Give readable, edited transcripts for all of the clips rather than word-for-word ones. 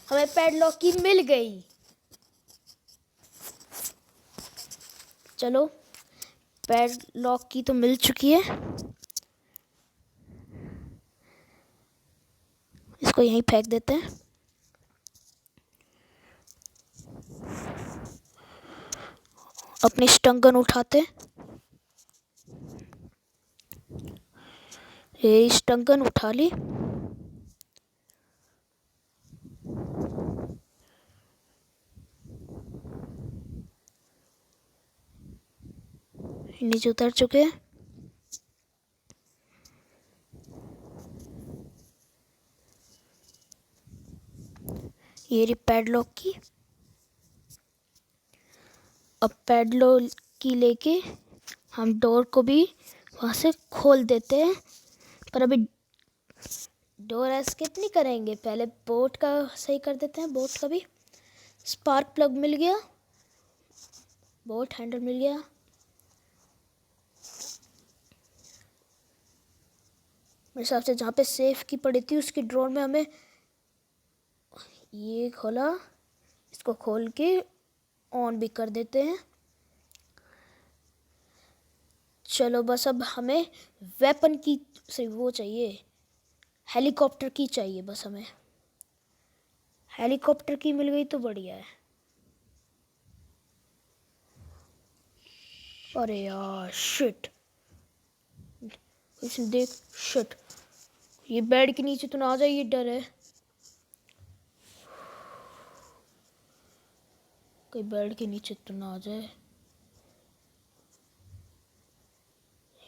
हमें पैडलॉक की मिल गई। चलो, पैडलॉक की तो मिल चुकी है, इसको यहीं फेंक देते हैं। अपनी स्टंगन उठाते, ये स्टंगन उठा ली। नीचे उतर चुके हैं। ये रही पैडलॉक की। अब पैडलॉक की लेके हम डोर को भी वहाँ से खोल देते हैं, पर अभी डोर एस्केप नहीं करेंगे, पहले बोट का सही कर देते हैं। बोट का भी स्पार्क प्लग मिल गया, बोट हैंडल मिल गया। मेरे हिसाब से जहाँ पे सेफ की पड़ी थी उसकी ड्रोन में हमें ये खोला, इसको खोल के ऑन भी कर देते हैं। चलो बस अब हमें वेपन की से वो चाहिए, हेलीकॉप्टर की चाहिए बस हमें। हेलीकॉप्टर की मिल गई तो बढ़िया है। अरे यार शिट, इसने देख, शिट, ये बेड के नीचे तो ना आ जाए, ये डर है। कहीं बेड के नीचे तो ना आ जाए।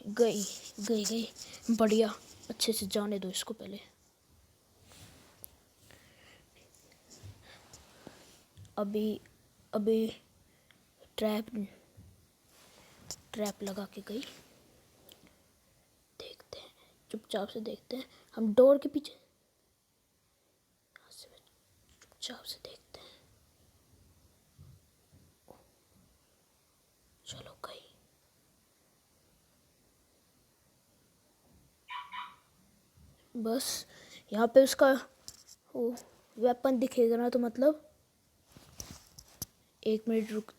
गई गई गई, बढ़िया, अच्छे से जाने दो इसको पहले। अभी अभी ट्रैप लगा के गई। देखते हैं, चुपचाप से देखते हैं, हम डोर के पीछे चुपचाप से देखते हैं। चलो गई। बस यहाँ पे उसका वो वेपन दिखेगा ना, तो मतलब 1 मिनट रुक।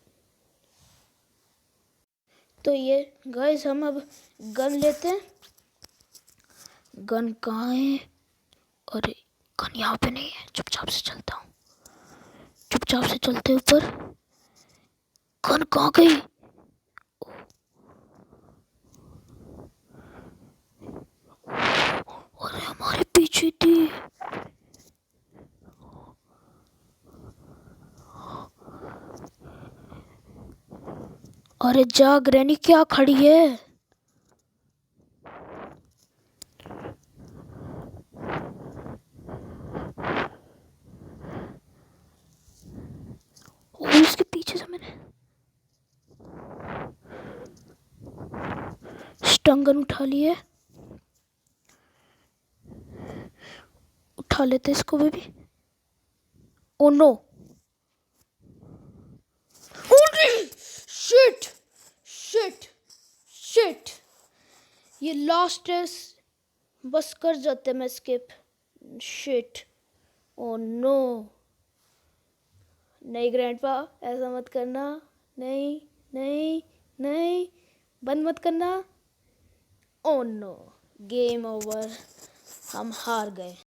तो ये गाइस, हम अब गन लेते हैं। गन कहाँ है? अरे गन यहाँ पे नहीं है, चुपचाप से चलता हूँ, चुपचाप से चलते ऊपर। गन कहाँ गई? अरे हमारे पीछे थी। अरे जा ग्रैनी, क्या खड़ी है? इसके पीछे से मैंने स्टंगन उठा ली है, उठा लेते इसको भी। Oh no, shit shit shit, ये लास्ट है, बस कर जाते मैं स्किप। शिट, ओ नो, नहीं ग्रैंडपा, ऐसा मत करना, नहीं नहीं नहीं, बंद मत करना। ओ नो, गेम ओवर, हम हार गए।